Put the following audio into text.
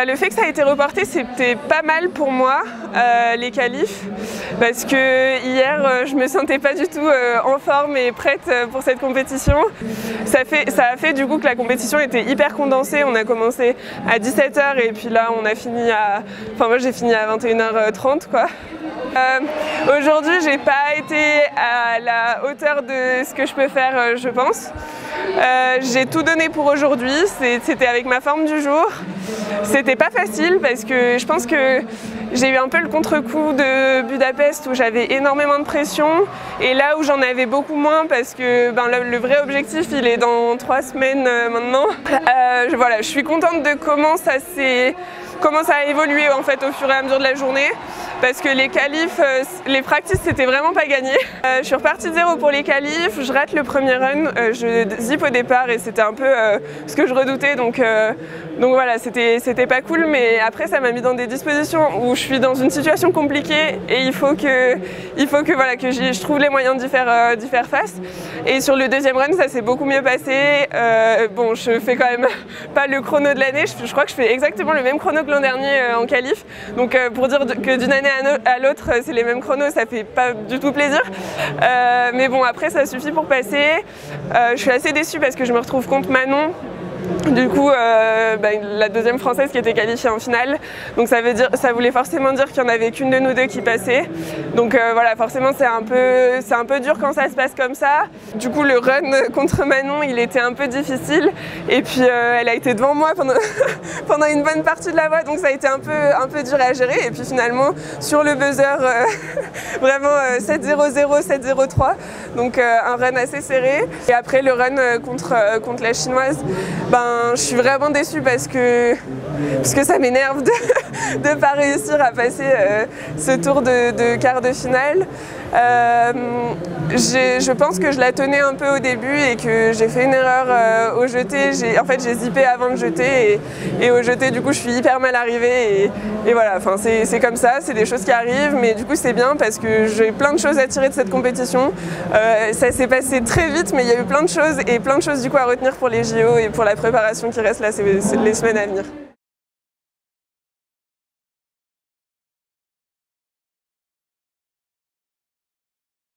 Le fait que ça a été reporté, c'était pas mal pour moi, les qualifs, parce que hier, je me sentais pas du tout en forme et prête pour cette compétition. Ça a fait du coup que la compétition était hyper condensée. On a commencé à 17 h et puis là, on a fini à... Enfin, moi, j'ai fini à 21 h 30, quoi. Aujourd'hui, j'ai pas été à la hauteur de ce que je peux faire, je pense. J'ai tout donné pour aujourd'hui, c'était avec ma forme du jour. C'était pas facile parce que je pense que j'ai eu un peu le contre-coup de Budapest où j'avais énormément de pression et là où j'en avais beaucoup moins parce que le vrai objectif il est dans 3 semaines maintenant. Voilà, je suis contente de comment ça a évolué en fait au fur et à mesure de la journée parce que les qualifs, les practices c'était vraiment pas gagné. Je suis repartie de zéro pour les qualifs, je rate le premier run, je zip au départ et c'était un peu ce que je redoutais donc voilà, c'était pas cool, mais après ça m'a mis dans des dispositions où je suis dans une situation compliquée et il faut que je trouve les moyens d'y faire face. Et sur le deuxième run ça s'est beaucoup mieux passé. Bon, je fais quand même pas le chrono de l'année, je crois que je fais exactement le même chrono que l'an dernier en qualif, donc pour dire que d'une année à l'autre c'est les mêmes chronos, ça fait pas du tout plaisir, mais bon après ça suffit pour passer. Je suis assez déçue parce que je me retrouve contre Manon. Du coup, la deuxième française qui était qualifiée en finale, donc ça voulait forcément dire qu'il n'y en avait qu'une de nous deux qui passait. Donc voilà, forcément c'est un peu dur quand ça se passe comme ça. Du coup, le run contre Manon, il était un peu difficile. Et puis elle a été devant moi pendant une bonne partie de la voie, donc ça a été un peu dur à gérer. Et puis finalement, sur le buzzer, vraiment 7-0-0, 7-0-3, donc un run assez serré. Et après le run contre la chinoise, je suis vraiment déçue parce que ça m'énerve de ne pas réussir à passer ce tour de quart de finale. Je pense que je la tenais un peu au début et que j'ai fait une erreur au jeté. En fait, j'ai zippé avant de jeter et au jeté, du coup, je suis hyper mal arrivée. Et voilà, enfin, c'est comme ça, c'est des choses qui arrivent, mais du coup, c'est bien parce que j'ai plein de choses à tirer de cette compétition. Ça s'est passé très vite, mais il y a eu plein de choses du coup à retenir pour les JO et pour la préparation qui reste là, c'est les semaines à venir.